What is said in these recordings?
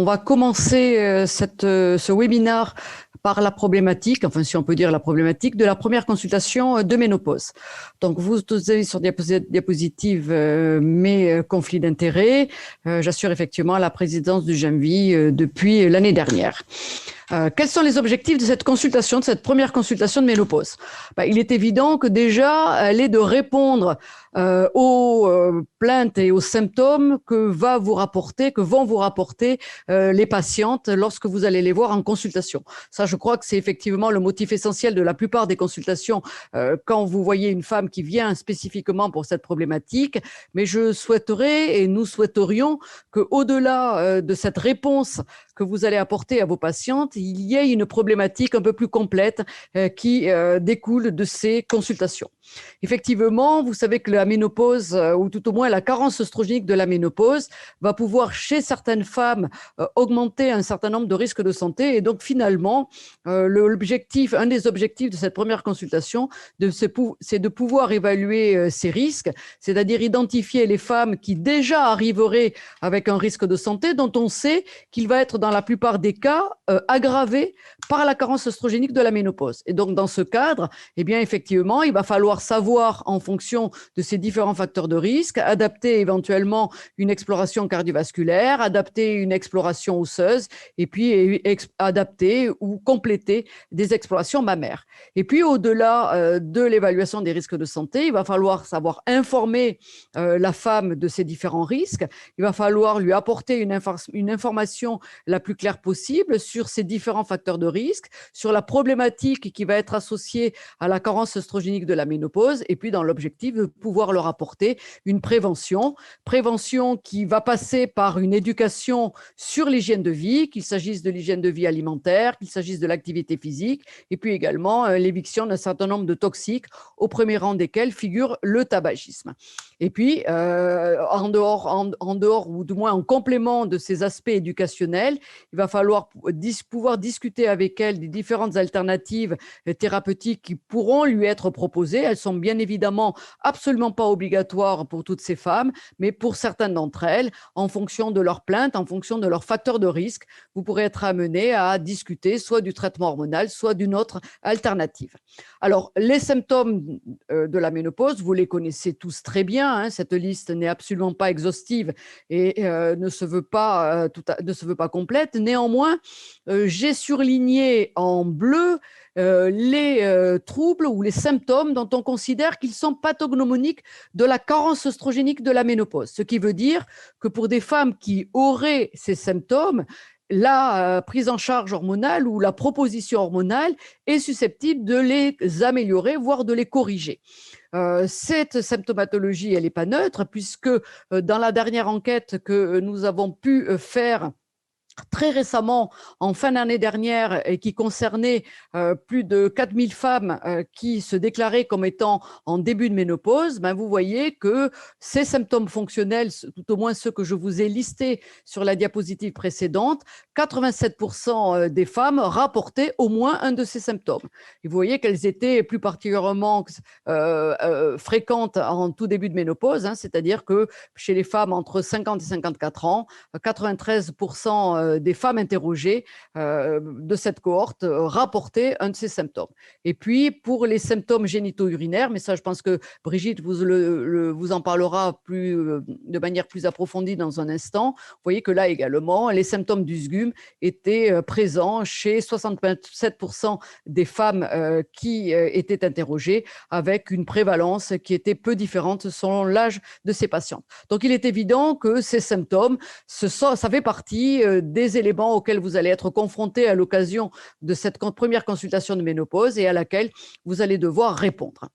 on va commencer ce webinaire par la problématique, enfin si on peut dire la problématique, de la première consultation de ménopause. Donc vous avez sur diapositive mes conflits d'intérêts. J'assure effectivement la présidence du GEMVI depuis l'année dernière. Quels sont les objectifs de cette consultation, de cette première consultation de ménopause? Il est évident que déjà, elle est de répondre aux plaintes et aux symptômes que vont vous rapporter les patientes lorsque vous allez les voir en consultation. Ça, je crois que c'est effectivement le motif essentiel de la plupart des consultations quand vous voyez une femme qui vient spécifiquement pour cette problématique. Mais je souhaiterais et nous souhaiterions qu'au-delà de cette réponse que vous allez apporter à vos patientes, il y ait une problématique un peu plus complète qui découle de ces consultations. Effectivement, vous savez que la ménopause, ou tout au moins la carence œstrogénique de la ménopause, va pouvoir, chez certaines femmes, augmenter un certain nombre de risques de santé. Et donc, finalement, un des objectifs de cette première consultation, c'est de pouvoir évaluer ces risques, c'est-à-dire identifier les femmes qui déjà arriveraient avec un risque de santé dont on sait qu'il va être dans la plupart des cas aggravé par la carence œstrogénique de la ménopause. Et donc, dans ce cadre, eh bien, effectivement, il va falloir savoir, en fonction de ces différents facteurs de risque, adapter éventuellement une exploration cardiovasculaire, adapter une exploration osseuse, et puis adapter ou compléter des explorations mammaires. Et puis, au-delà de l'évaluation des risques de santé, il va falloir savoir informer la femme de ces différents risques. Il va falloir lui apporter une information la plus claire possible sur ces différents facteurs de risque, sur la problématique qui va être associée à la carence œstrogénique de la ménopause, et puis dans l'objectif de pouvoir leur apporter une prévention qui va passer par une éducation sur l'hygiène de vie, qu'il s'agisse de l'hygiène de vie alimentaire, qu'il s'agisse de l'activité physique, et puis également l'éviction d'un certain nombre de toxiques, au premier rang desquels figure le tabagisme. Et puis, en dehors, ou du moins en complément de ces aspects éducationnels, il va falloir pouvoir discuter avec elle des différentes alternatives thérapeutiques qui pourront lui être proposées. Elles sont bien évidemment absolument pas obligatoires pour toutes ces femmes, mais pour certaines d'entre elles, en fonction de leur plainte, en fonction de leurs facteurs de risque, vous pourrez être amené à discuter soit du traitement hormonal, soit d'une autre alternative. Alors, les symptômes de la ménopause, vous les connaissez tous très bien, hein, cette liste n'est absolument pas exhaustive et ne se veut pas complète. Néanmoins, j'ai surligné en bleu les troubles ou les symptômes dont on considère qu'ils sont pathognomoniques de la carence œstrogénique de la ménopause. Ce qui veut dire que pour des femmes qui auraient ces symptômes, la prise en charge hormonale ou la proposition hormonale est susceptible de les améliorer, voire de les corriger. Cette symptomatologie, elle n'est pas neutre, puisque dans la dernière enquête que nous avons pu faire très récemment, en fin d'année dernière, et qui concernait plus de 4000 femmes qui se déclaraient comme étant en début de ménopause, vous voyez que ces symptômes fonctionnels, tout au moins ceux que je vous ai listés sur la diapositive précédente, 87% des femmes rapportaient au moins un de ces symptômes. Et vous voyez qu'elles étaient plus particulièrement fréquentes en tout début de ménopause, hein, c'est-à-dire que chez les femmes entre 50 et 54 ans, 93% des femmes interrogées de cette cohorte rapportaient un de ces symptômes. Et puis, pour les symptômes génito-urinaires, mais ça, je pense que Brigitte vous en parlera de manière plus approfondie dans un instant, vous voyez que là également, les symptômes du SGUM étaient présents chez 67% des femmes qui étaient interrogées, avec une prévalence qui était peu différente selon l'âge de ces patientes. Donc, il est évident que ces symptômes, ça fait partie des éléments auxquels vous allez être confrontés à l'occasion de cette première consultation de ménopause et à laquelle vous allez devoir répondre.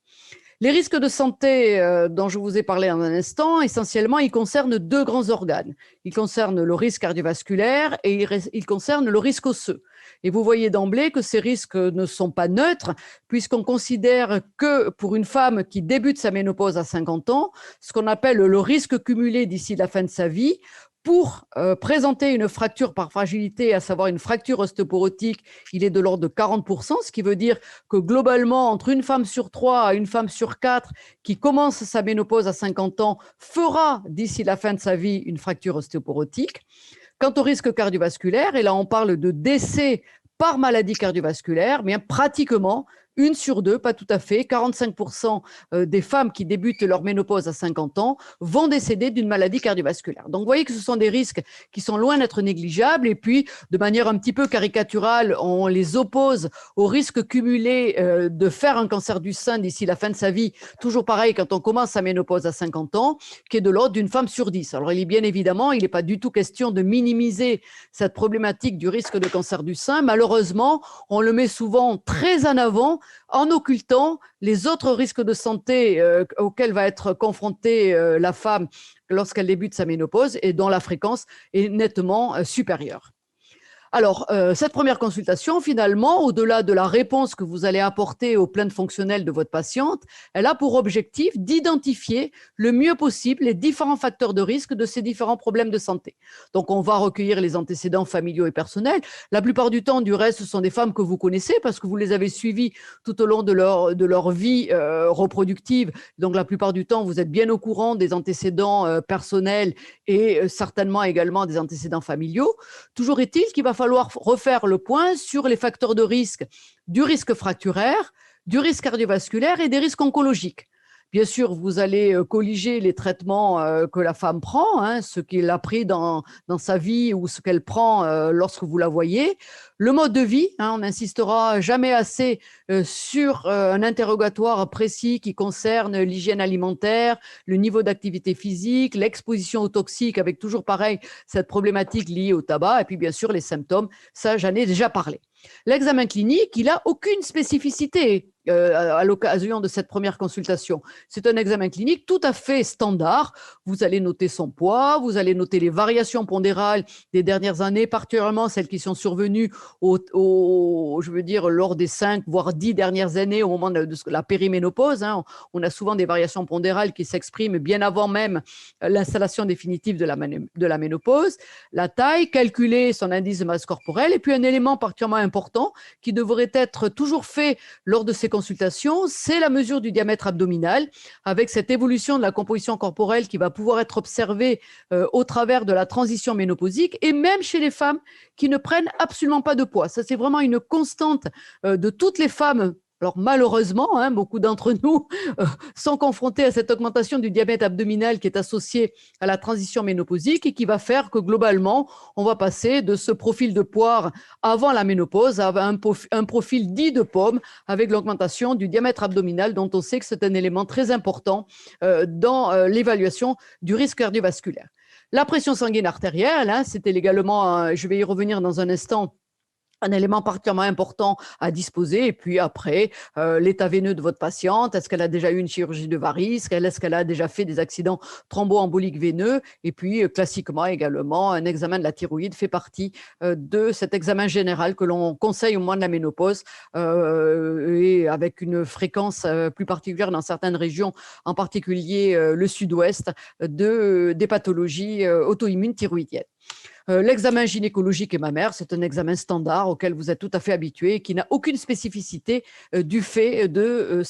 Les risques de santé dont je vous ai parlé en un instant, essentiellement, ils concernent deux grands organes. Ils concernent le risque cardiovasculaire et ils concernent le risque osseux. Et vous voyez d'emblée que ces risques ne sont pas neutres, puisqu'on considère que pour une femme qui débute sa ménopause à 50 ans, ce qu'on appelle le risque cumulé d'ici la fin de sa vie, pour présenter une fracture par fragilité, à savoir une fracture ostéoporotique, il est de l'ordre de 40%, ce qui veut dire que globalement, entre une femme sur 3 et une femme sur 4 qui commence sa ménopause à 50 ans fera d'ici la fin de sa vie une fracture ostéoporotique. Quant au risque cardiovasculaire, et là on parle de décès par maladie cardiovasculaire, bien pratiquement 1 sur 2, pas tout à fait, 45% des femmes qui débutent leur ménopause à 50 ans vont décéder d'une maladie cardiovasculaire. Donc, vous voyez que ce sont des risques qui sont loin d'être négligeables. Et puis, de manière un petit peu caricaturale, on les oppose au risque cumulé de faire un cancer du sein d'ici la fin de sa vie. Toujours pareil, quand on commence sa ménopause à 50 ans, qui est de l'ordre d'une femme sur 10. Alors, il est bien évidemment, il n'est pas du tout question de minimiser cette problématique du risque de cancer du sein. Malheureusement, on le met souvent très en avant en occultant les autres risques de santé auxquels va être confrontée la femme lorsqu'elle débute sa ménopause et dont la fréquence est nettement supérieure. Alors, cette première consultation, finalement, au-delà de la réponse que vous allez apporter aux plaintes fonctionnelles de votre patiente, elle a pour objectif d'identifier le mieux possible les différents facteurs de risque de ces différents problèmes de santé. Donc, on va recueillir les antécédents familiaux et personnels. La plupart du temps, du reste, ce sont des femmes que vous connaissez parce que vous les avez suivies tout au long de leur vie reproductive. Donc, la plupart du temps, vous êtes bien au courant des antécédents personnels et certainement également des antécédents familiaux. Toujours est-il qu'il va falloir refaire le point sur les facteurs de risque, du risque fracturaire, du risque cardiovasculaire et des risques oncologiques. Bien sûr, vous allez colliger les traitements que la femme prend, ce qu'elle a pris dans sa vie ou ce qu'elle prend lorsque vous la voyez. Le mode de vie, on n'insistera jamais assez sur un interrogatoire précis qui concerne l'hygiène alimentaire, le niveau d'activité physique, l'exposition aux toxiques, avec toujours pareil cette problématique liée au tabac, et puis bien sûr les symptômes, ça j'en ai déjà parlé. L'examen clinique, il n'a aucune spécificité à l'occasion de cette première consultation. C'est un examen clinique tout à fait standard. Vous allez noter son poids, vous allez noter les variations pondérales des dernières années, particulièrement celles qui sont survenues je veux dire, lors des 5 voire 10 dernières années au moment de la périménopause. On a souvent des variations pondérales qui s'expriment bien avant même l'installation définitive de la ménopause. La taille, calculer son indice de masse corporelle, et puis un élément particulièrement important qui devrait être toujours fait lors de ces consultations, c'est la mesure du diamètre abdominal, avec cette évolution de la composition corporelle qui va pouvoir être observée au travers de la transition ménopausique, et même chez les femmes qui ne prennent absolument pas de poids. Ça, c'est vraiment une constante de toutes les femmes. Alors malheureusement, beaucoup d'entre nous sont confrontés à cette augmentation du diamètre abdominal qui est associée à la transition ménopausique et qui va faire que globalement, on va passer de ce profil de poire avant la ménopause à un profil dit de pomme avec l'augmentation du diamètre abdominal dont on sait que c'est un élément très important dans l'évaluation du risque cardiovasculaire. La pression sanguine artérielle, c'était également, je vais y revenir dans un instant, un élément particulièrement important à disposer. Et puis après, l'état veineux de votre patiente, est-ce qu'elle a déjà eu une chirurgie de varices, est-ce qu'elle a déjà fait des accidents thromboemboliques veineux, et puis classiquement également, un examen de la thyroïde fait partie de cet examen général que l'on conseille au moment de la ménopause et avec une fréquence plus particulière dans certaines régions, en particulier le sud-ouest, des pathologies auto-immunes thyroïdiennes. L'examen gynécologique et mammaire, c'est un examen standard auquel vous êtes tout à fait habitué et qui n'a aucune spécificité du fait de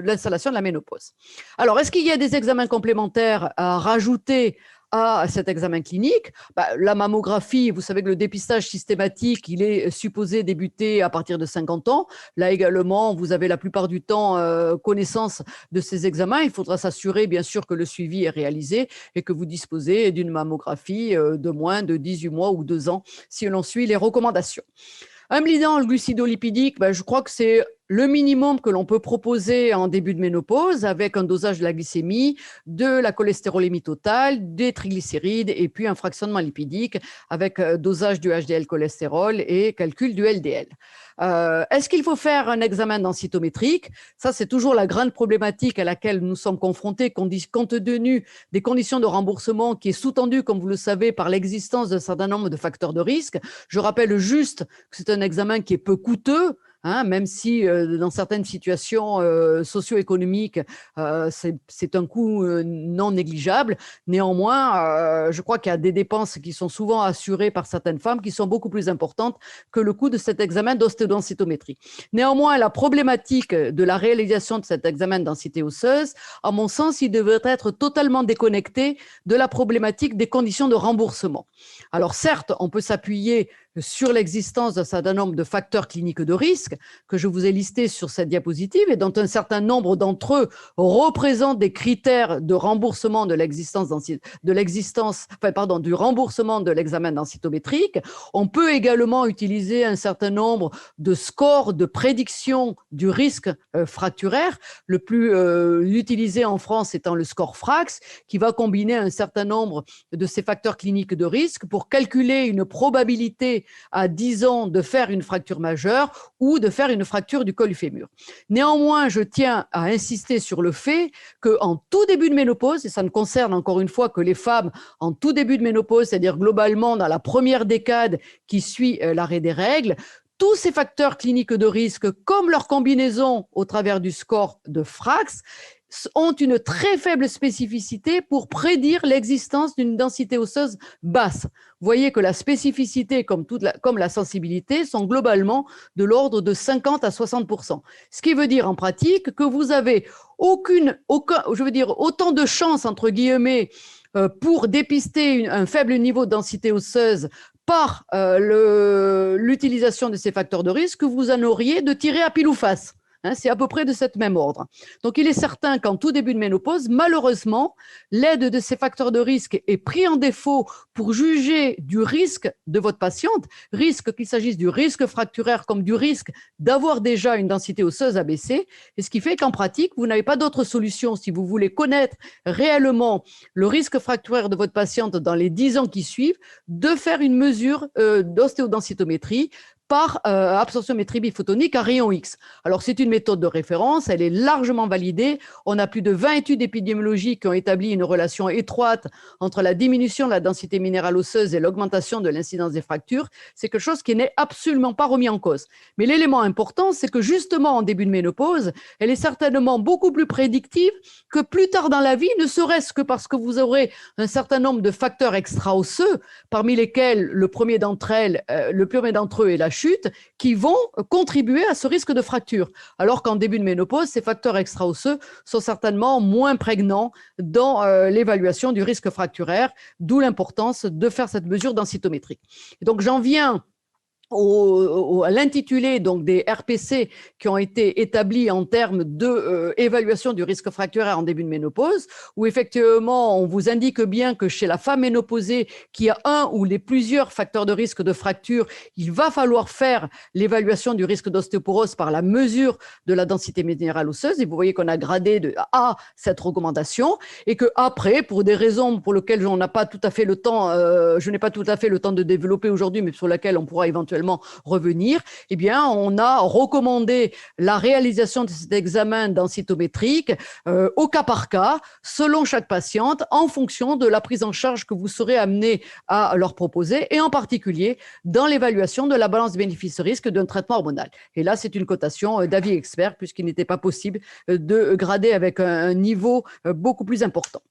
l'installation de la ménopause. Alors, est-ce qu'il y a des examens complémentaires à rajouter à cet examen clinique? La mammographie, vous savez que le dépistage systématique, il est supposé débuter à partir de 50 ans. Là également, vous avez la plupart du temps connaissance de ces examens. Il faudra s'assurer, bien sûr, que le suivi est réalisé et que vous disposez d'une mammographie de moins de 18 mois ou 2 ans si l'on suit les recommandations. Un bilan glucidolipidique, je crois que c'est le minimum que l'on peut proposer en début de ménopause avec un dosage de la glycémie, de la cholestérolémie totale, des triglycérides et puis un fractionnement lipidique avec dosage du HDL cholestérol et calcul du LDL. Est-ce qu'il faut faire un examen densitométrique? Ça, c'est toujours la grande problématique à laquelle nous sommes confrontés compte tenu des conditions de remboursement qui est sous-tendu, comme vous le savez, par l'existence d'un certain nombre de facteurs de risque. Je rappelle juste que c'est un examen qui est peu coûteux, hein, même si dans certaines situations socio-économiques, c'est un coût non négligeable. Néanmoins, je crois qu'il y a des dépenses qui sont souvent assurées par certaines femmes qui sont beaucoup plus importantes que le coût de cet examen d'ostéodensitométrie. Néanmoins, la problématique de la réalisation de cet examen de densité osseuse, à mon sens, il devrait être totalement déconnecté de la problématique des conditions de remboursement. Alors certes, on peut s'appuyer sur l'existence d'un certain nombre de facteurs cliniques de risque que je vous ai listés sur cette diapositive et dont un certain nombre d'entre eux représentent des critères de remboursement de l'existence du remboursement de l'examen densitométrique. On peut également utiliser un certain nombre de scores de prédiction du risque fracturaire, le plus utilisé en France étant le score FRAX, qui va combiner un certain nombre de ces facteurs cliniques de risque pour calculer une probabilité à 10 ans de faire une fracture majeure ou de faire une fracture du col du fémur. Néanmoins, je tiens à insister sur le fait qu'en tout début de ménopause, et ça ne concerne encore une fois que les femmes en tout début de ménopause, c'est-à-dire globalement dans la première décade qui suit l'arrêt des règles, tous ces facteurs cliniques de risque, comme leur combinaison au travers du score de FRAX, ont une très faible spécificité pour prédire l'existence d'une densité osseuse basse. Vous voyez que la spécificité, comme la sensibilité, sont globalement de l'ordre de 50 à 60%. Ce qui veut dire en pratique que vous avez autant de chances, entre guillemets, pour dépister un faible niveau de densité osseuse par l'utilisation de ces facteurs de risque que vous en auriez de tirer à pile ou face. C'est à peu près de cette même ordre. Donc, il est certain qu'en tout début de ménopause, malheureusement, l'aide de ces facteurs de risque est pris en défaut pour juger du risque de votre patiente, risque qu'il s'agisse du risque fracturaire comme du risque d'avoir déjà une densité osseuse abaissée, et ce qui fait qu'en pratique, vous n'avez pas d'autre solution si vous voulez connaître réellement le risque fracturaire de votre patiente dans les 10 ans qui suivent, de faire une mesure d'ostéodensitométrie par absorptiométrie biphotonique à rayon X. Alors, c'est une méthode de référence, elle est largement validée. On a plus de 20 études épidémiologiques qui ont établi une relation étroite entre la diminution de la densité minérale osseuse et l'augmentation de l'incidence des fractures. C'est quelque chose qui n'est absolument pas remis en cause. Mais l'élément important, c'est que justement, en début de ménopause, elle est certainement beaucoup plus prédictive que plus tard dans la vie, ne serait-ce que parce que vous aurez un certain nombre de facteurs extra-osseux, parmi lesquels le premier d'entre eux est la chute, qui vont contribuer à ce risque de fracture. Alors qu'en début de ménopause, ces facteurs extra-osseux sont certainement moins prégnants dans l'évaluation du risque fracturaire, d'où l'importance de faire cette mesure densitométrique. Et donc, j'en viens à l'intitulé donc des RPC qui ont été établis en termes de évaluation du risque fracturaire en début de ménopause, où effectivement on vous indique bien que chez la femme ménopausée qui a un ou les plusieurs facteurs de risque de fracture, il va falloir faire l'évaluation du risque d'ostéoporose par la mesure de la densité minérale osseuse, et vous voyez qu'on a gradé de A cette recommandation, et que après, pour des raisons pour lesquelles on n'a pas tout à fait le temps, je n'ai pas tout à fait le temps de développer aujourd'hui, mais sur lesquelles on pourra éventuellement revenir, eh bien, on a recommandé la réalisation de cet examen densitométrique au cas par cas, selon chaque patiente, en fonction de la prise en charge que vous serez amené à leur proposer, et en particulier dans l'évaluation de la balance bénéfice-risque d'un traitement hormonal. Et là, c'est une cotation d'avis expert, puisqu'il n'était pas possible de grader avec un niveau beaucoup plus important.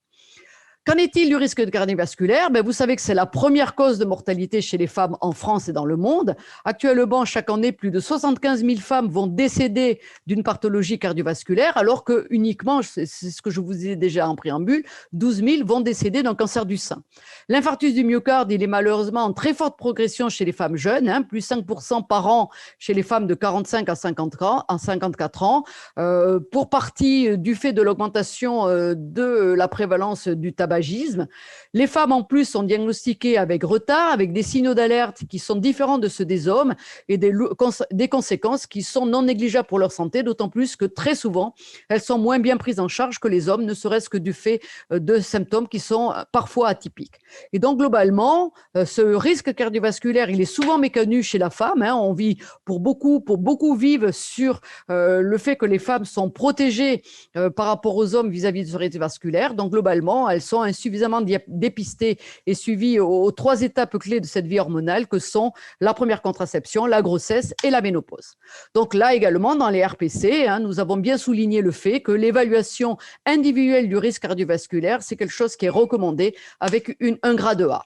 Qu'en est-il du risque cardiovasculaire? Vous savez que c'est la première cause de mortalité chez les femmes en France et dans le monde. Actuellement, chaque année, plus de 75 000 femmes vont décéder d'une pathologie cardiovasculaire, alors que uniquement, c'est ce que je vous ai déjà en préambule, 12 000 vont décéder d'un cancer du sein. L'infarctus du myocarde, il est malheureusement en très forte progression chez les femmes jeunes, plus 5% par an chez les femmes de 45 à 54 ans, pour partie du fait de l'augmentation de la prévalence du tabac. Les femmes, en plus, sont diagnostiquées avec retard, avec des signaux d'alerte qui sont différents de ceux des hommes et des conséquences qui sont non négligeables pour leur santé, d'autant plus que très souvent, elles sont moins bien prises en charge que les hommes, ne serait-ce que du fait de symptômes qui sont parfois atypiques. Et donc, globalement, ce risque cardiovasculaire, il est souvent méconnu chez la femme. On vit, pour beaucoup vivent sur le fait que les femmes sont protégées par rapport aux hommes vis-à-vis de ce risque vasculaire. Donc, globalement, elles sont insuffisamment dépistés et suivis aux 3 étapes clés de cette vie hormonale que sont la première contraception, la grossesse et la ménopause. Donc là également, dans les RPC, nous avons bien souligné le fait que l'évaluation individuelle du risque cardiovasculaire, c'est quelque chose qui est recommandé avec un grade A.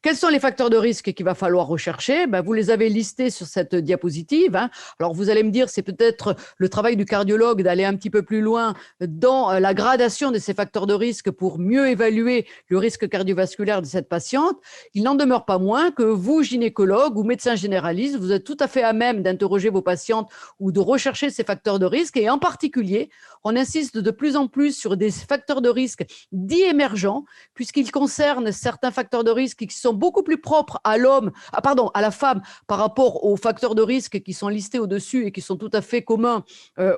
Quels sont les facteurs de risque qu'il va falloir rechercher? Vous les avez listés sur cette diapositive. Alors, vous allez me dire, c'est peut-être le travail du cardiologue d'aller un petit peu plus loin dans la gradation de ces facteurs de risque pour mieux évaluer le risque cardiovasculaire de cette patiente. Il n'en demeure pas moins que vous, gynécologue ou médecin généraliste, vous êtes tout à fait à même d'interroger vos patientes ou de rechercher ces facteurs de risque. Et en particulier, on insiste de plus en plus sur des facteurs de risque dits émergents, puisqu'ils concernent certains facteurs de risque qui sont beaucoup plus propres à à la femme par rapport aux facteurs de risque qui sont listés au-dessus et qui sont tout à fait communs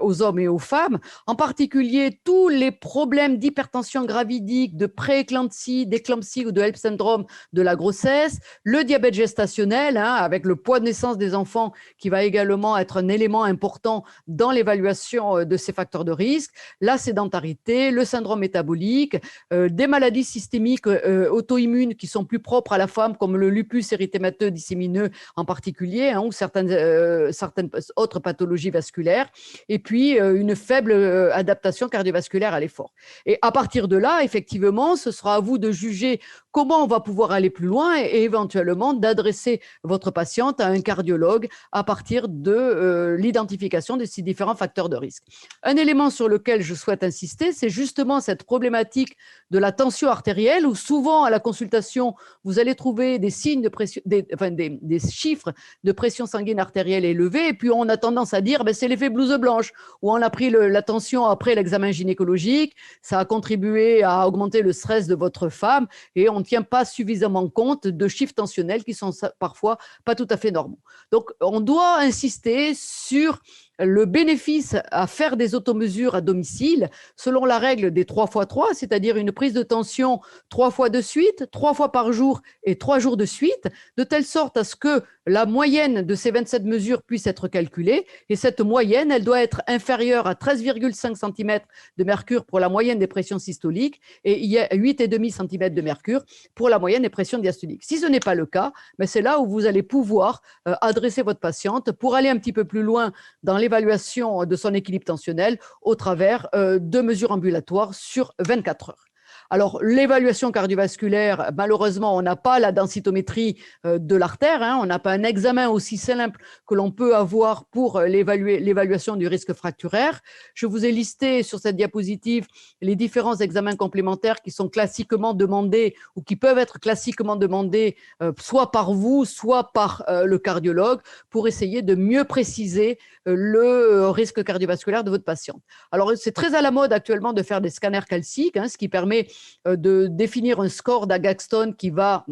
aux hommes et aux femmes. En particulier, tous les problèmes d'hypertension gravidique, de prééclampsie, d'éclampsie ou de HELLP syndrome de la grossesse, le diabète gestationnel, avec le poids de naissance des enfants qui va également être un élément important dans l'évaluation de ces facteurs de risque, la sédentarité, le syndrome métabolique, des maladies systémiques auto-immunes qui sont plus propres à la femme, comme le lupus érythémateux dissémineux en particulier, ou certaines autres pathologies vasculaires, et puis une faible adaptation cardiovasculaire à l'effort. Et à partir de là, effectivement, ce sera à vous de juger comment on va pouvoir aller plus loin et éventuellement d'adresser votre patiente à un cardiologue à partir de l'identification de ces différents facteurs de risque. Un élément sur lequel je souhaite insister, c'est justement cette problématique de la tension artérielle où souvent à la consultation, vous allez trouver des signes de pression, des chiffres de pression sanguine artérielle élevés et puis on a tendance à dire c'est l'effet blouse blanche ou on a pris la tension après l'examen gynécologique, ça a contribué à augmenter le stress de votre femme et on ne tient pas suffisamment compte de chiffres tensionnels qui sont parfois pas tout à fait normaux. Donc, on doit insister sur le bénéfice à faire des automesures à domicile selon la règle des 3x3, c'est-à-dire une prise de tension 3 fois de suite, 3 fois par jour et 3 jours de suite, de telle sorte à ce que la moyenne de ces 27 mesures puisse être calculée. Et cette moyenne, elle doit être inférieure à 13,5 cm de mercure pour la moyenne des pressions systoliques et il y a 8,5 cm de mercure pour la moyenne des pressions diastoliques. Si ce n'est pas le cas, c'est là où vous allez pouvoir adresser votre patiente pour aller un petit peu plus loin dans l'évaluation de son équilibre tensionnel au travers de mesures ambulatoires sur 24 heures. Alors, l'évaluation cardiovasculaire, malheureusement, on n'a pas la densitométrie de l'artère, on n'a pas un examen aussi simple que l'on peut avoir pour l'évaluation du risque fracturaire. Je vous ai listé sur cette diapositive les différents examens complémentaires qui sont classiquement demandés ou qui peuvent être classiquement demandés soit par vous, soit par le cardiologue pour essayer de mieux préciser le risque cardiovasculaire de votre patiente. Alors, c'est très à la mode actuellement de faire des scanners calciques, ce qui permet de définir un score d'Agatston qui va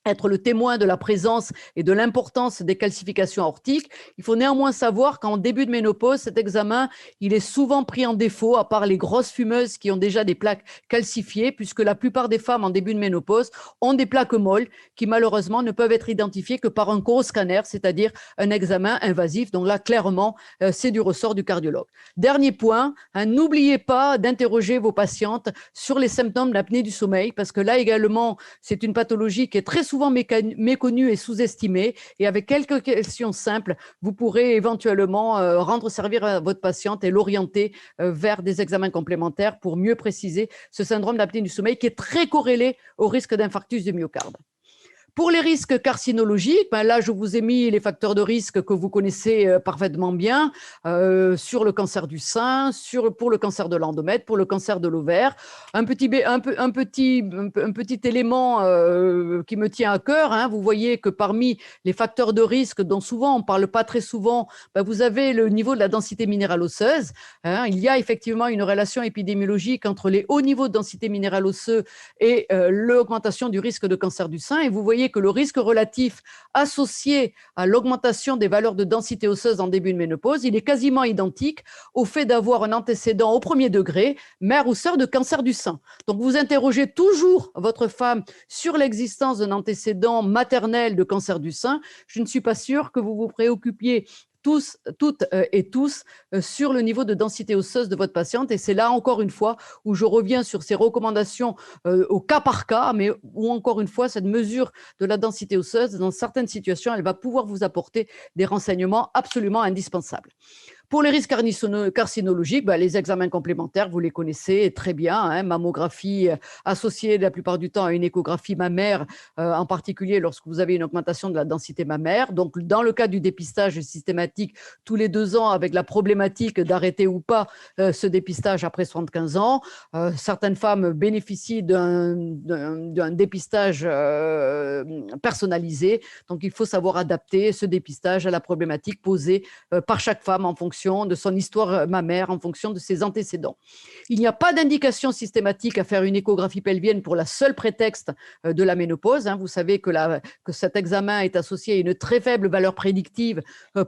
être le témoin de la présence et de l'importance des calcifications aortiques. Il faut néanmoins savoir qu'en début de ménopause, cet examen, il est souvent pris en défaut, à part les grosses fumeuses qui ont déjà des plaques calcifiées, puisque la plupart des femmes en début de ménopause ont des plaques molles qui malheureusement ne peuvent être identifiées que par un choroscanner, c'est-à-dire un examen invasif. Donc là, clairement, c'est du ressort du cardiologue. Dernier point, n'oubliez pas d'interroger vos patientes sur les symptômes d'apnée du sommeil, parce que là également, c'est une pathologie qui est très souvent méconnue et sous-estimée. Et avec quelques questions simples, vous pourrez éventuellement rendre servir à votre patiente et l'orienter vers des examens complémentaires pour mieux préciser ce syndrome d'apnée du sommeil qui est très corrélé au risque d'infarctus du myocarde. Pour les risques carcinologiques, là, je vous ai mis les facteurs de risque que vous connaissez parfaitement bien sur le cancer du sein, pour le cancer de l'endomètre, pour le cancer de l'ovaire. Un petit élément qui me tient à cœur, vous voyez que parmi les facteurs de risque dont souvent on ne parle pas très souvent, vous avez le niveau de la densité minérale osseuse. Il y a effectivement une relation épidémiologique entre les hauts niveaux de densité minérale osseuse et l'augmentation du risque de cancer du sein. Et vous voyez que le risque relatif associé à l'augmentation des valeurs de densité osseuse en début de ménopause, il est quasiment identique au fait d'avoir un antécédent au premier degré, mère ou sœur de cancer du sein. Donc, vous interrogez toujours votre femme sur l'existence d'un antécédent maternel de cancer du sein. Je ne suis pas sûre que vous vous préoccupiez toutes et tous sur le niveau de densité osseuse de votre patiente. Et c'est là, encore une fois, où je reviens sur ces recommandations au cas par cas, mais où, encore une fois, cette mesure de la densité osseuse, dans certaines situations, elle va pouvoir vous apporter des renseignements absolument indispensables. Pour les risques carcinologiques, les examens complémentaires, vous les connaissez très bien, hein, mammographie associée la plupart du temps à une échographie mammaire, en particulier lorsque vous avez une augmentation de la densité mammaire. Donc, dans le cas du dépistage systématique, tous les 2 ans, avec la problématique d'arrêter ou pas ce dépistage après 75 ans, certaines femmes bénéficient d'un dépistage personnalisé. Donc, il faut savoir adapter ce dépistage à la problématique posée par chaque femme en fonction de son histoire mammaire, en fonction de ses antécédents. Il n'y a pas d'indication systématique à faire une échographie pelvienne pour la seule prétexte de la ménopause. Vous savez que cet examen est associé à une très faible valeur prédictive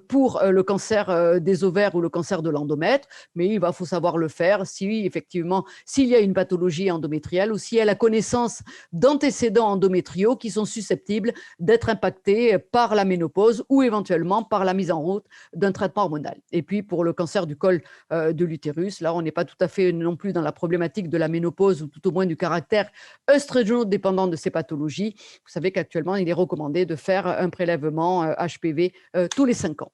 pour le cancer des ovaires ou le cancer de l'endomètre, mais il faut savoir le faire si effectivement, s'il y a une pathologie endométriale ou si elle a connaissance d'antécédents endométriaux qui sont susceptibles d'être impactés par la ménopause ou éventuellement par la mise en route d'un traitement hormonal. Et puis, pour le cancer du col de l'utérus, là, on n'est pas tout à fait non plus dans la problématique de la ménopause ou tout au moins du caractère œstrogène-dépendant de ces pathologies. Vous savez qu'actuellement, il est recommandé de faire un prélèvement HPV tous les 5 ans.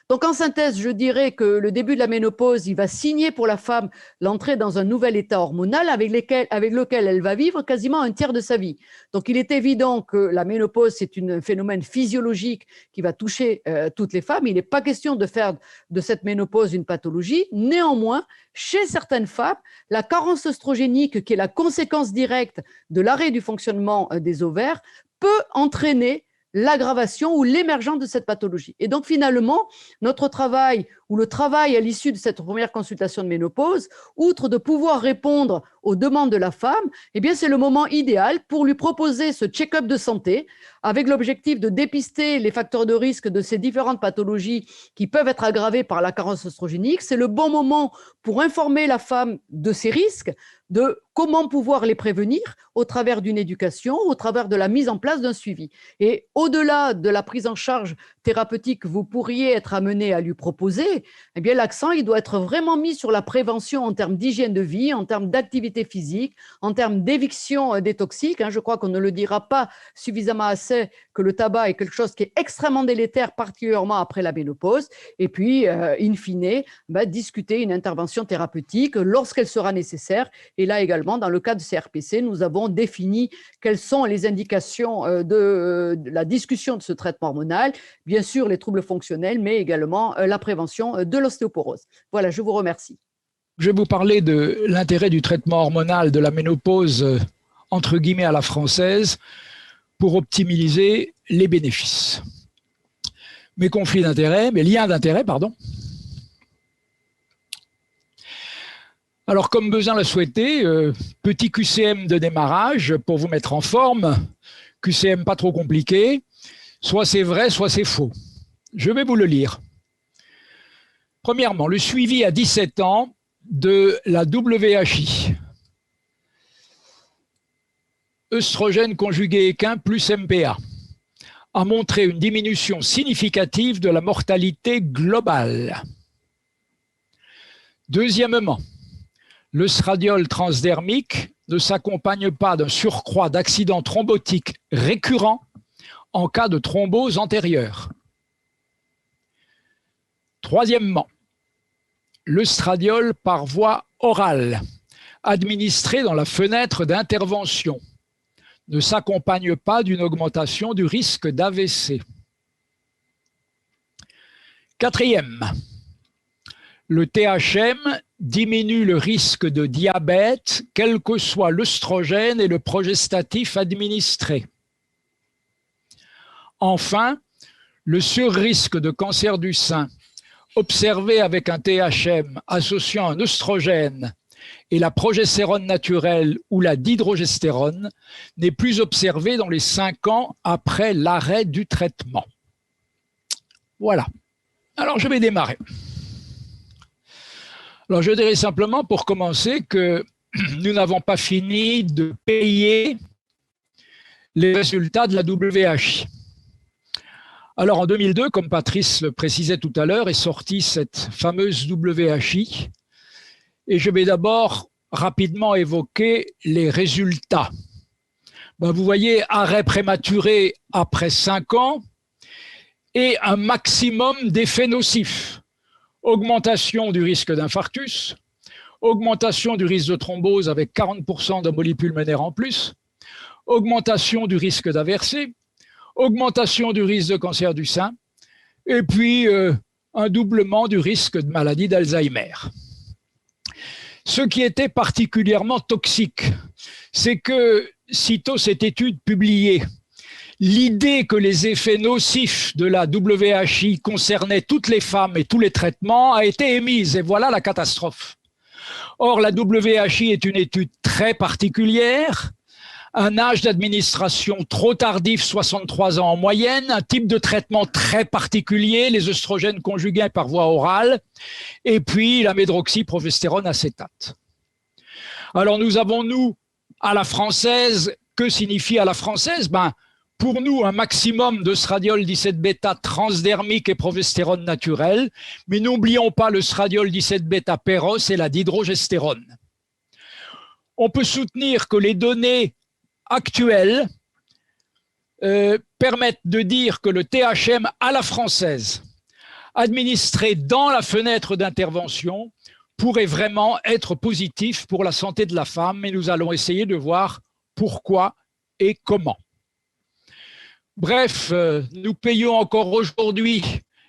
Donc, en synthèse, je dirais que le début de la ménopause, il va signer pour la femme l'entrée dans un nouvel état hormonal avec lequel elle va vivre quasiment un tiers de sa vie. Donc, il est évident que la ménopause, c'est un phénomène physiologique qui va toucher toutes les femmes. Il n'est pas question de faire de cette ménopause une pathologie. Néanmoins, chez certaines femmes, la carence œstrogénique, qui est la conséquence directe de l'arrêt du fonctionnement des ovaires, peut entraîner l'aggravation ou l'émergence de cette pathologie. Et donc, finalement, notre travail ou le travail à l'issue de cette première consultation de ménopause, outre de pouvoir répondre aux demandes de la femme, c'est le moment idéal pour lui proposer ce check-up de santé avec l'objectif de dépister les facteurs de risque de ces différentes pathologies qui peuvent être aggravées par la carence œstrogénique. C'est le bon moment pour informer la femme de ces risques, de comment pouvoir les prévenir au travers d'une éducation, au travers de la mise en place d'un suivi. Et au-delà de la prise en charge thérapeutique que vous pourriez être amené à lui proposer, l'accent, il doit être vraiment mis sur la prévention en termes d'hygiène de vie, en termes d'activité physique, en termes d'éviction des toxiques. Je crois qu'on ne le dira pas suffisamment assez que le tabac est quelque chose qui est extrêmement délétère, particulièrement après la ménopause. Et puis, in fine, discuter une intervention thérapeutique lorsqu'elle sera nécessaire. Et là également, dans le cas de CRPC, nous avons défini quelles sont les indications de la discussion de ce traitement hormonal. Bien sûr, les troubles fonctionnels, mais également la prévention de l'ostéoporose. Voilà, je vous remercie. Je vais vous parler de l'intérêt du traitement hormonal de la ménopause, entre guillemets à la française, pour optimiser les bénéfices. Mes liens d'intérêt, pardon. Alors, comme Bezin l'a souhaité, petit QCM de démarrage pour vous mettre en forme, QCM pas trop compliqué, soit c'est vrai, soit c'est faux. Je vais vous le lire. Premièrement, le suivi à 17 ans de la WHI. Œstrogène conjugué équin plus MPA a montré une diminution significative de la mortalité globale. Deuxièmement, l'œstradiol transdermique ne s'accompagne pas d'un surcroît d'accidents thrombotiques récurrents en cas de thrombose antérieure. Troisièmement, l'œstradiol par voie orale, administré dans la fenêtre d'intervention, ne s'accompagne pas d'une augmentation du risque d'AVC. Quatrième, le THM diminue le risque de diabète, quel que soit l'œstrogène et le progestatif administré. Enfin, le surrisque de cancer du sein observé avec un THM associant un œstrogène et la progestérone naturelle ou la dihydrogestérone n'est plus observé dans les 5 ans après l'arrêt du traitement. Voilà. Alors, je vais démarrer. Alors, je dirais simplement pour commencer que nous n'avons pas fini de payer les résultats de la WHI. Alors en 2002, comme Patrice le précisait tout à l'heure, est sortie cette fameuse WHI. Et je vais d'abord rapidement évoquer les résultats. Vous voyez, arrêt prématuré après 5 ans et un maximum d'effets nocifs. Augmentation du risque d'infarctus, augmentation du risque de thrombose avec 40% d'embolie pulmonaire en plus, augmentation du risque d'AVC, augmentation du risque de cancer du sein, et puis un doublement du risque de maladie d'Alzheimer. Ce qui était particulièrement toxique, c'est que, sitôt cette étude publiée, l'idée que les effets nocifs de la WHI concernaient toutes les femmes et tous les traitements a été émise, et voilà la catastrophe. Or, la WHI est une étude très particulière, un âge d'administration trop tardif, 63 ans en moyenne, un type de traitement très particulier, les œstrogènes conjugués par voie orale, et puis la médroxyprogestérone acétate. Alors nous avons, nous, à la française, que signifie à la française? Pour nous, un maximum d'œstradiol 17-bêta transdermique et progestérone naturelle, mais n'oublions pas le stradiol 17-bêta péros et la dihydrogestérone. On peut soutenir que les données actuelles permettent de dire que le THM à la française, administré dans la fenêtre d'intervention, pourrait vraiment être positif pour la santé de la femme, mais nous allons essayer de voir pourquoi et comment. Bref, nous payons encore aujourd'hui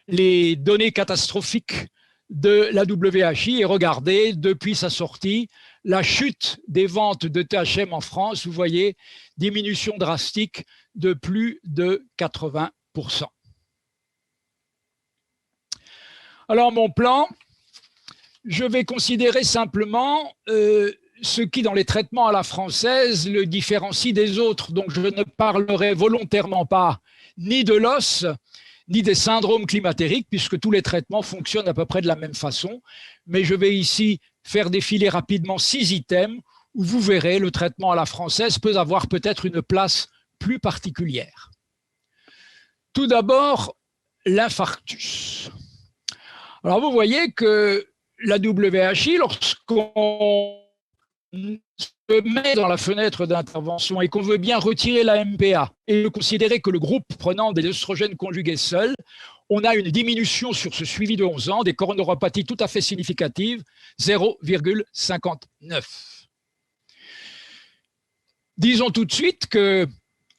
les données catastrophiques de la WHI et regardez, depuis sa sortie, la chute des ventes de THM en France, vous voyez, diminution drastique de plus de 80%. Alors mon plan, je vais considérer simplement ce qui, dans les traitements à la française, le différencie des autres. Donc, je ne parlerai volontairement pas ni de l'os, ni des syndromes climatériques, puisque tous les traitements fonctionnent à peu près de la même façon. Mais je vais ici faire défiler rapidement 6 items où vous verrez, le traitement à la française peut avoir peut-être une place plus particulière. Tout d'abord, l'infarctus. Alors, vous voyez que la WHI, lorsqu'on se met dans la fenêtre d'intervention et qu'on veut bien retirer la MPA et considérer que le groupe prenant des œstrogènes conjugués seuls, on a une diminution sur ce suivi de 11 ans des coronaropathies tout à fait significatives, 0,59. Disons tout de suite que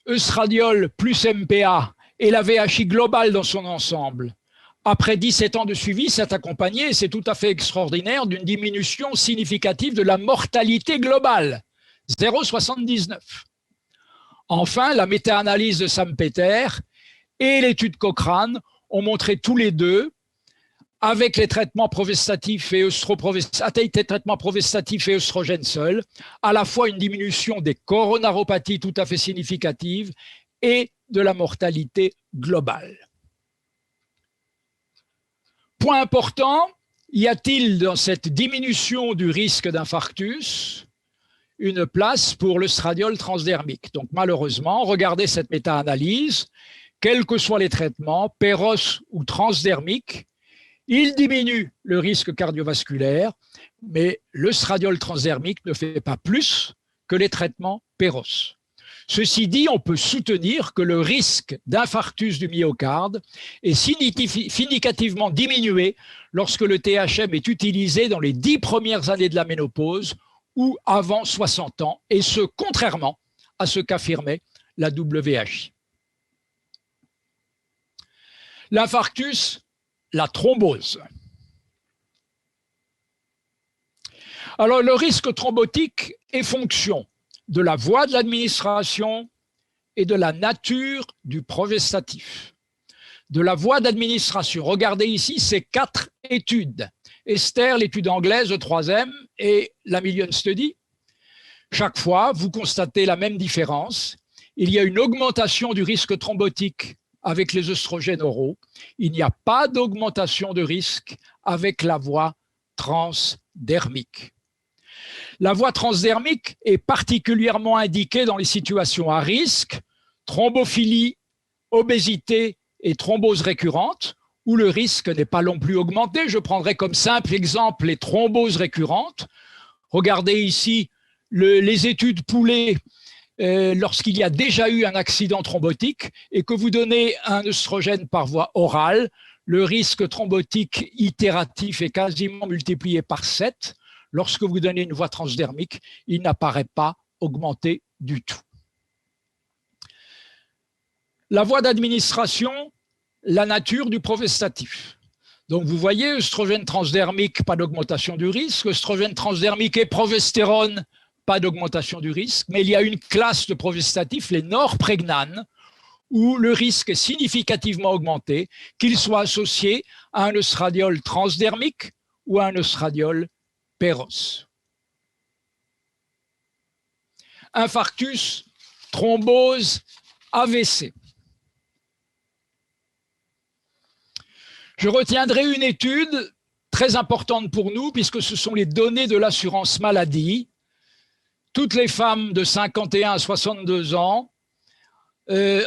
œstradiol plus MPA et la VHI globale dans son ensemble, après 17 ans de suivi, s'est accompagné, et c'est tout à fait extraordinaire, d'une diminution significative de la mortalité globale, 0,79. Enfin, la méta-analyse de Sam Peter et l'étude Cochrane ont montré tous les deux, avec les traitements progestatifs et œstrogènes seuls, à la fois une diminution des coronaropathies tout à fait significative et de la mortalité globale. Point important, y a-t-il dans cette diminution du risque d'infarctus une place pour le stradiol transdermique? Donc malheureusement, regardez cette méta-analyse, quels que soient les traitements, péros ou transdermiques, il diminue le risque cardiovasculaire, mais le stradiol transdermique ne fait pas plus que les traitements péros. Ceci dit, on peut soutenir que le risque d'infarctus du myocarde est significativement diminué lorsque le THM est utilisé dans les 10 premières années de la ménopause ou avant 60 ans, et ce, contrairement à ce qu'affirmait la WHI. L'infarctus, la thrombose. Alors, le risque thrombotique est fonction de la voie de l'administration et de la nature du progestatif. De la voie d'administration, regardez ici ces 4 études. Esther, l'étude anglaise, le 3e, et la Million Study. Chaque fois, vous constatez la même différence. Il y a une augmentation du risque thrombotique avec les œstrogènes oraux. Il n'y a pas d'augmentation de risque avec la voie transdermique. La voie transdermique est particulièrement indiquée dans les situations à risque, thrombophilie, obésité et thrombose récurrente, où le risque n'est pas non plus augmenté. Je prendrai comme simple exemple les thromboses récurrentes. Regardez ici les études poolées lorsqu'il y a déjà eu un accident thrombotique et que vous donnez un œstrogène par voie orale, le risque thrombotique itératif est quasiment multiplié par 7. Lorsque vous donnez une voie transdermique, il n'apparaît pas augmenté du tout. La voie d'administration, la nature du progestatif. Donc vous voyez, œstrogène transdermique, pas d'augmentation du risque, œstrogène transdermique et progestérone, pas d'augmentation du risque, mais il y a une classe de progestatifs, les norprégnanes, où le risque est significativement augmenté, qu'il soit associé à un œstradiol transdermique ou à un œstradiol péros. Infarctus, thrombose, AVC. Je retiendrai une étude très importante pour nous, puisque ce sont les données de l'assurance maladie. Toutes les femmes de 51 à 62 ans,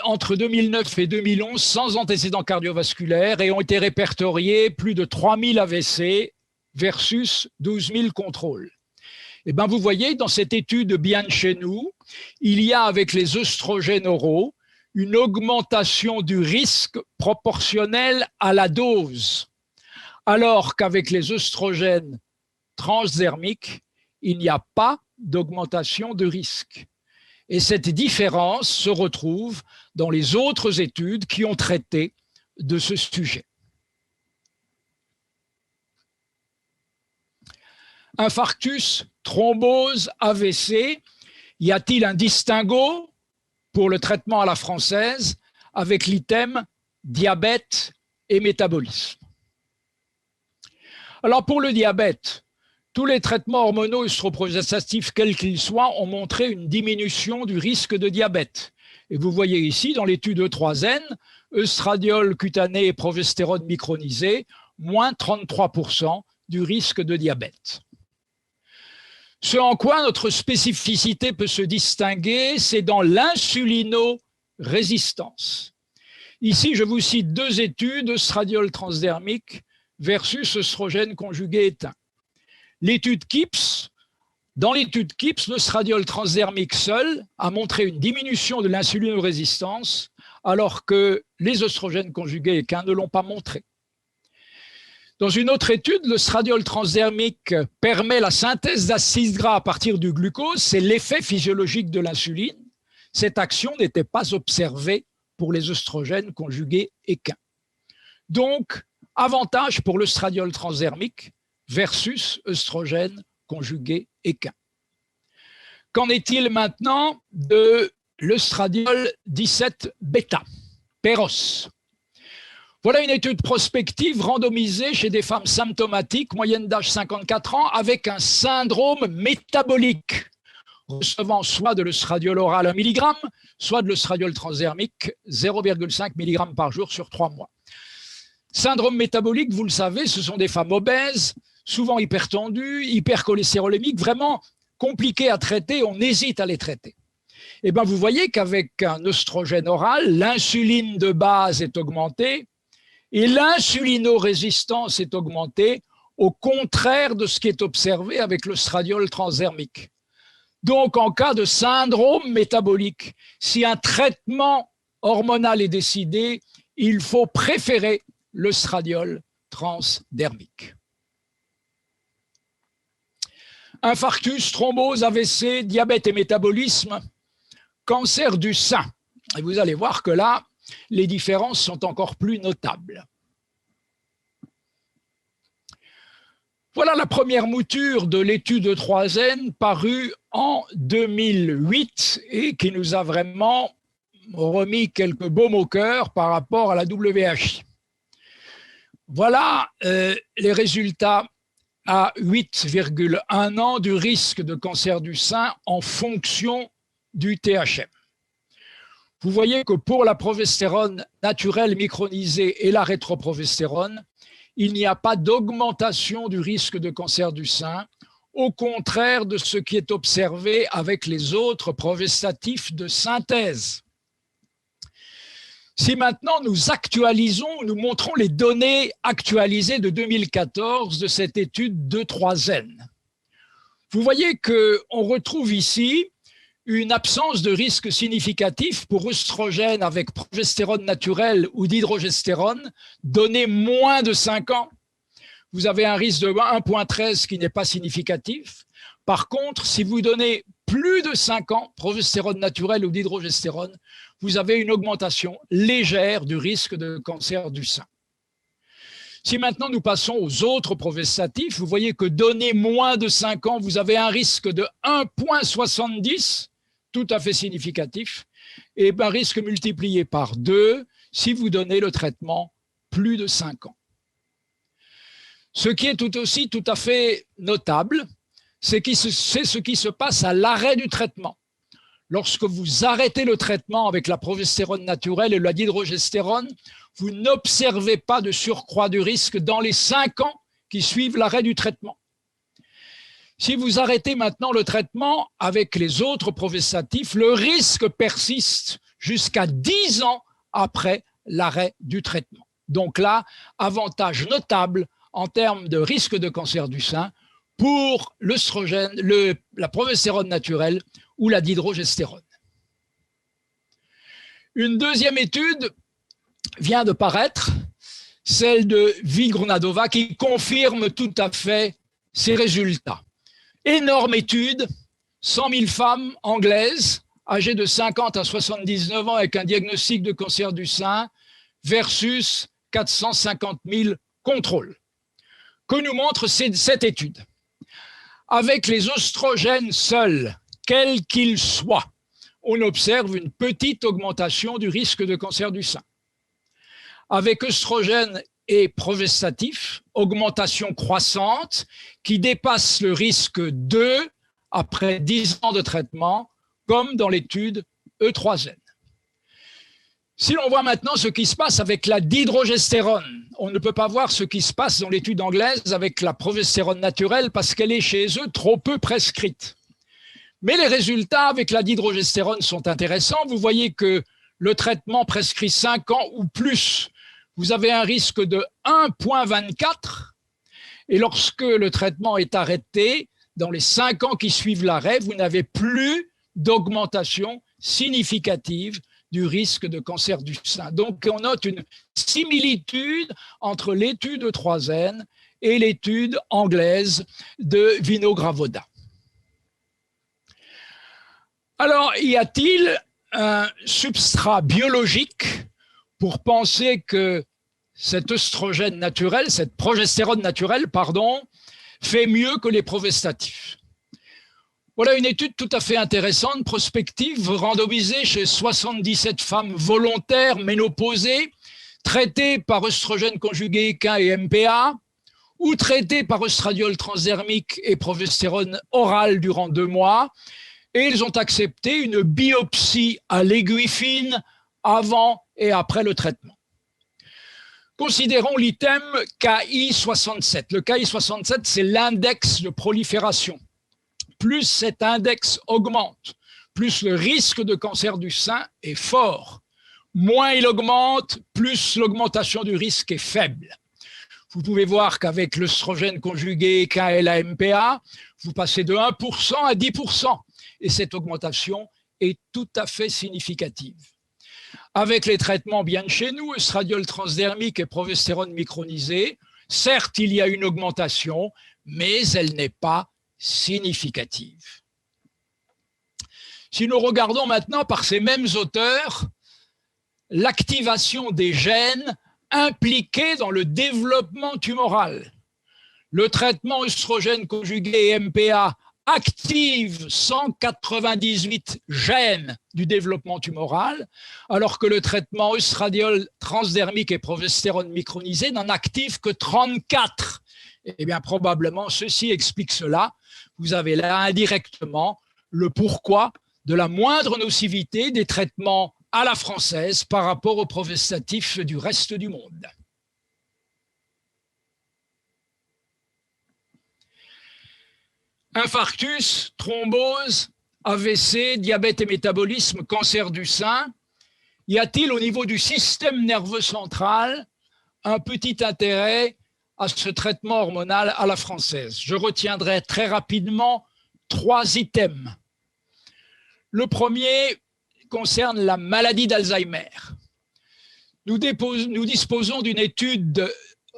entre 2009 et 2011, sans antécédents cardiovasculaires, et ont été répertoriées plus de 3000 AVC versus 12 000 contrôles. Et bien, vous voyez, dans cette étude bien de chez nous, il y a avec les œstrogènes oraux une augmentation du risque proportionnelle à la dose, alors qu'avec les œstrogènes transdermiques, il n'y a pas d'augmentation de risque. Et cette différence se retrouve dans les autres études qui ont traité de ce sujet. Infarctus, thrombose, AVC, y a-t-il un distinguo pour le traitement à la française avec l'item diabète et métabolisme? Alors pour le diabète, tous les traitements hormonaux œstroprogestatifs, quels qu'ils soient, ont montré une diminution du risque de diabète. Et vous voyez ici, dans l'étude E3N, œstradiol cutané et progestérone micronisé, moins 33% du risque de diabète. Ce en quoi notre spécificité peut se distinguer, c'est dans l'insulinorésistance. Ici, je vous cite deux études, œstradiol transdermique versus œstrogène conjugué éteint. L'étude KIPS, dans l'étude KIPS, l'œstradiol transdermique seul a montré une diminution de l'insulinorésistance, alors que les œstrogènes conjugués éteints ne l'ont pas montré. Dans une autre étude, l'œstradiol transdermique permet la synthèse d'acides gras à partir du glucose, c'est l'effet physiologique de l'insuline. Cette action n'était pas observée pour les œstrogènes conjugués équins. Donc, avantage pour l'œstradiol transdermique versus œstrogène conjugué équin. Qu'en est-il maintenant de l'œstradiol 17 bêta, péros? Voilà une étude prospective randomisée chez des femmes symptomatiques, moyenne d'âge 54 ans, avec un syndrome métabolique, recevant soit de l'œstradiol oral 1 mg, soit de l'œstradiol transdermique 0,5 mg par jour sur 3 mois. Syndrome métabolique, vous le savez, ce sont des femmes obèses, souvent hypertendues, hypercholestérolémiques, vraiment compliquées à traiter, on hésite à les traiter. Et bien, vous voyez qu'avec un œstrogène oral, l'insuline de base est augmentée et l'insulinorésistance est augmentée, au contraire de ce qui est observé avec l'œstradiol transdermique. Donc, en cas de syndrome métabolique, si un traitement hormonal est décidé, il faut préférer l'œstradiol transdermique. Infarctus, thrombose, AVC, diabète et métabolisme, cancer du sein. Et vous allez voir que là, les différences sont encore plus notables. Voilà la première mouture de l'étude E3N parue en 2008 et qui nous a vraiment remis quelques baumes au cœur par rapport à la WHI. Voilà les résultats à 8,1 ans du risque de cancer du sein en fonction du THM. Vous voyez que pour la progestérone naturelle micronisée et la rétroprogestérone, il n'y a pas d'augmentation du risque de cancer du sein, au contraire de ce qui est observé avec les autres progestatifs de synthèse. Si maintenant nous actualisons, nous montrons les données actualisées de 2014 de cette étude d'E3N, vous voyez qu'on retrouve ici une absence de risque significatif pour œstrogène avec progestérone naturelle ou d'hydrogestérone donné moins de 5 ans. Vous avez un risque de 1,13 qui n'est pas significatif. Par contre, si vous donnez plus de 5 ans, progestérone naturelle ou d'hydrogestérone, vous avez une augmentation légère du risque de cancer du sein. Si maintenant nous passons aux autres progestatifs, vous voyez que donné moins de 5 ans, vous avez un risque de 1,70, tout à fait significatif, et un risque multiplié par 2 si vous donnez le traitement plus de 5 ans. Ce qui est tout aussi tout à fait notable, c'est ce qui se passe à l'arrêt du traitement. Lorsque vous arrêtez le traitement avec la progestérone naturelle et la dihydrogestérone, vous n'observez pas de surcroît du risque dans les 5 ans qui suivent l'arrêt du traitement. Si vous arrêtez maintenant le traitement avec les autres progestatifs, le risque persiste jusqu'à 10 ans après l'arrêt du traitement. Donc là, avantage notable en termes de risque de cancer du sein pour l'œstrogène, la progestérone naturelle ou la dihydrogestérone. Une deuxième étude vient de paraître, celle de Vigronadova, qui confirme tout à fait ces résultats. Énorme étude, 100 000 femmes anglaises âgées de 50 à 79 ans avec un diagnostic de cancer du sein versus 450 000 contrôles. Que nous montre cette étude? Avec les œstrogènes seuls, quels qu'ils soient, on observe une petite augmentation du risque de cancer du sein. Avec œstrogènes et progestatifs, augmentation croissante qui dépasse le risque 2 après 10 ans de traitement, comme dans l'étude E3N. Si l'on voit maintenant ce qui se passe avec la dihydrogestérone, on ne peut pas voir ce qui se passe dans l'étude anglaise avec la progestérone naturelle parce qu'elle est chez eux trop peu prescrite. Mais les résultats avec la dihydrogestérone sont intéressants. Vous voyez que le traitement prescrit 5 ans ou plus, vous avez un risque de 1,24 et lorsque le traitement est arrêté, dans les 5 ans qui suivent l'arrêt, vous n'avez plus d'augmentation significative du risque de cancer du sein. Donc, on note une similitude entre l'étude E3N et l'étude anglaise de Vinogravoda. Alors, y a-t-il un substrat biologique pour penser que cet œstrogène naturel, cette progestérone naturelle, pardon, fait mieux que les progestatifs? Voilà une étude tout à fait intéressante, prospective, randomisée chez 77 femmes volontaires ménopausées, traitées par œstrogène conjugué équin et MPA, ou traitées par œstradiol transdermique et progestérone orale durant 2 mois, et ils ont accepté une biopsie à l'aiguille fine avant et après le traitement. Considérons l'item KI67. Le KI67, c'est l'index de prolifération. Plus cet index augmente, plus le risque de cancer du sein est fort. Moins il augmente, plus l'augmentation du risque est faible. Vous pouvez voir qu'avec l'œstrogène conjugué KLA-MPA, vous passez de 1% à 10%. Et cette augmentation est tout à fait significative. Avec les traitements bien de chez nous, œstradiol transdermique et progestérone micronisée, certes, il y a une augmentation, mais elle n'est pas significative. Si nous regardons maintenant par ces mêmes auteurs l'activation des gènes impliqués dans le développement tumoral, le traitement œstrogène conjugué et MPA active 198 gènes du développement tumoral, alors que le traitement œstradiol transdermique et progestérone micronisée n'en active que 34. Eh bien, probablement, ceci explique cela. Vous avez là indirectement le pourquoi de la moindre nocivité des traitements à la française par rapport aux progestatifs du reste du monde. Infarctus, thrombose, AVC, diabète et métabolisme, cancer du sein y a-t-il au niveau du système nerveux central un petit intérêt à ce traitement hormonal à la française? Je retiendrai très rapidement 3 items. Le premier concerne la maladie d'Alzheimer. Nous disposons d'une étude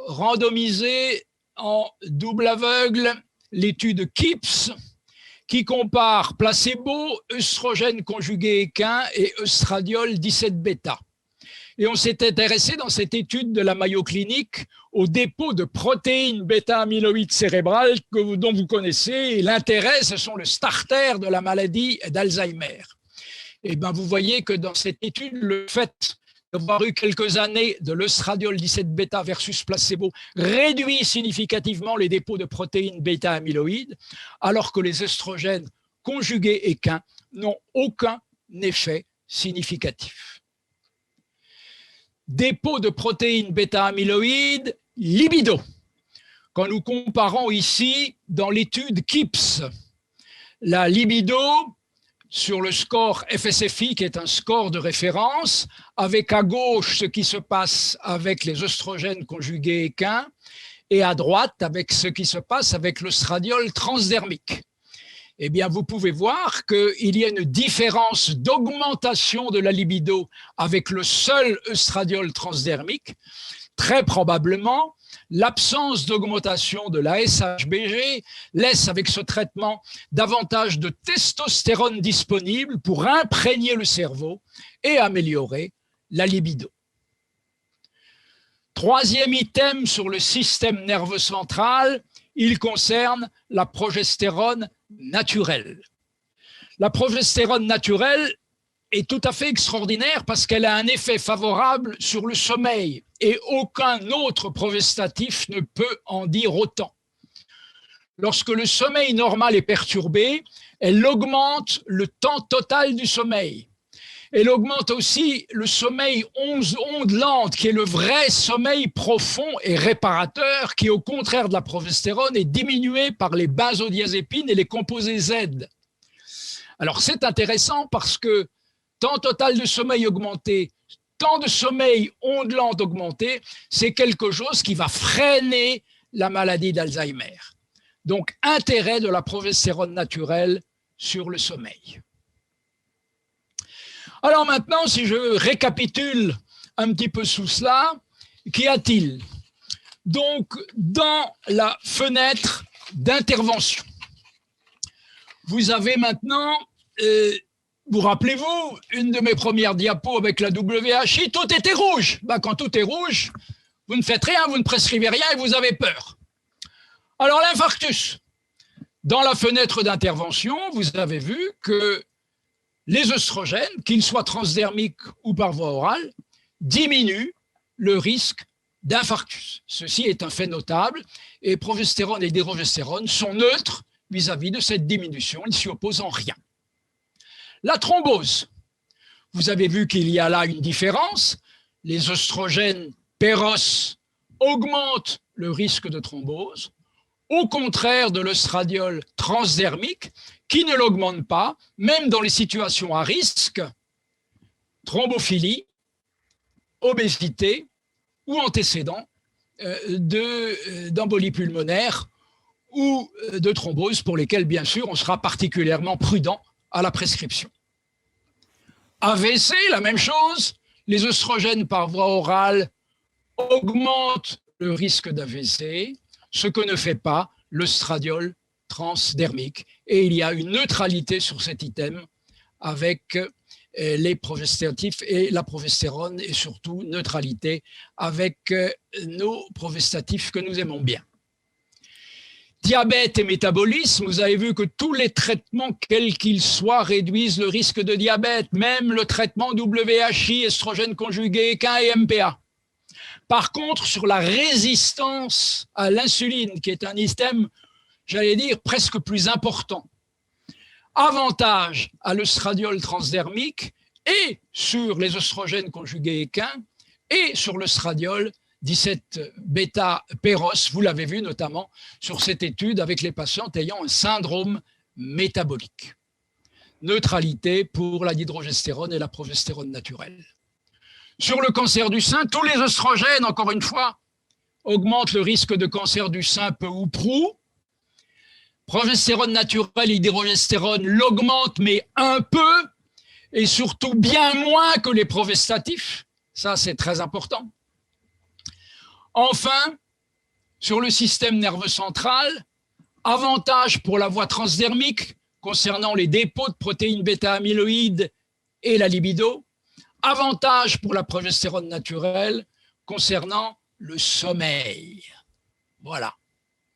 randomisée en double aveugle, l'étude KIPS, qui compare placebo, œstrogène conjugué équin et œstradiol 17-bêta. Et on s'est intéressé dans cette étude de la Mayo Clinic au dépôt de protéines bêta-amyloïdes cérébrales dont vous connaissez. Et l'intérêt, ce sont le starter de la maladie d'Alzheimer. Et bien, vous voyez que dans cette étude, le fait d'avoir eu quelques années de l'œstradiol 17-bêta versus placebo réduit significativement les dépôts de protéines bêta-amyloïdes, alors que les œstrogènes conjugués équins n'ont aucun effet significatif. Dépôt de protéines bêta-amyloïdes, libido. Quand nous comparons ici dans l'étude KIPS, la libido sur le score FSFI, qui est un score de référence, avec à gauche ce qui se passe avec les œstrogènes conjugués équins et à droite avec ce qui se passe avec l'œstradiol transdermique. Eh bien, vous pouvez voir qu'il y a une différence d'augmentation de la libido avec le seul œstradiol transdermique. Très probablement, l'absence d'augmentation de la SHBG laisse avec ce traitement davantage de testostérone disponible pour imprégner le cerveau et améliorer la libido. Troisième item sur le système nerveux central, il concerne la progestérone naturelle. La progestérone naturelle est tout à fait extraordinaire parce qu'elle a un effet favorable sur le sommeil et aucun autre progestatif ne peut en dire autant. Lorsque le sommeil normal est perturbé, elle augmente le temps total du sommeil. Elle augmente aussi le sommeil ondes lentes, qui est le vrai sommeil profond et réparateur, qui au contraire de la progestérone est diminué par les benzodiazépines et les composés Z. Alors c'est intéressant parce que temps total de sommeil augmenté, temps de sommeil ondes lentes augmenté, c'est quelque chose qui va freiner la maladie d'Alzheimer. Donc intérêt de la progestérone naturelle sur le sommeil. Alors maintenant, si je récapitule un petit peu sous cela, qu'y a-t-il? Donc, dans la fenêtre d'intervention, vous avez maintenant, vous rappelez-vous, une de mes premières diapos avec la WHI, tout était rouge. Ben, quand tout est rouge, vous ne faites rien, vous ne prescrivez rien et vous avez peur. Alors l'infarctus, dans la fenêtre d'intervention, vous avez vu que les œstrogènes, qu'ils soient transdermiques ou par voie orale, diminuent le risque d'infarctus. Ceci est un fait notable et progestérone et dérogestérone sont neutres vis-à-vis de cette diminution, ils ne s'y opposent en rien. La thrombose, vous avez vu qu'il y a là une différence. Les œstrogènes péros augmentent le risque de thrombose, au contraire de l'œstradiol transdermique, qui ne l'augmente pas, même dans les situations à risque, thrombophilie, obésité ou antécédents d'embolie pulmonaire ou de thrombose pour lesquels, bien sûr, on sera particulièrement prudent à la prescription. AVC, la même chose, les œstrogènes par voie orale augmentent le risque d'AVC, ce que ne fait pas l'œstradiol transdermique. Et il y a une neutralité sur cet item avec les progestatifs et la progestérone et surtout neutralité avec nos progestatifs que nous aimons bien. Diabète et métabolisme, vous avez vu que tous les traitements, quels qu'ils soient, réduisent le risque de diabète, même le traitement WHI, estrogène conjugué, équin et MPA. Par contre, sur la résistance à l'insuline, qui est un item, j'allais dire, presque plus important, avantage à l'œstradiol transdermique et sur les œstrogènes conjugués équins et sur l'œstradiol 17-bêta péros, vous l'avez vu notamment sur cette étude avec les patients ayant un syndrome métabolique. Neutralité pour la dihydrogestérone et la progestérone naturelle. Sur le cancer du sein, tous les oestrogènes, encore une fois, augmentent le risque de cancer du sein peu ou prou. Progestérone naturelle et d'hydrogestérone l'augmentent, mais un peu, et surtout bien moins que les progestatifs. Ça, c'est très important. Enfin, sur le système nerveux central, avantage pour la voie transdermique concernant les dépôts de protéines bêta-amyloïdes et la libido, avantage pour la progestérone naturelle concernant le sommeil. Voilà.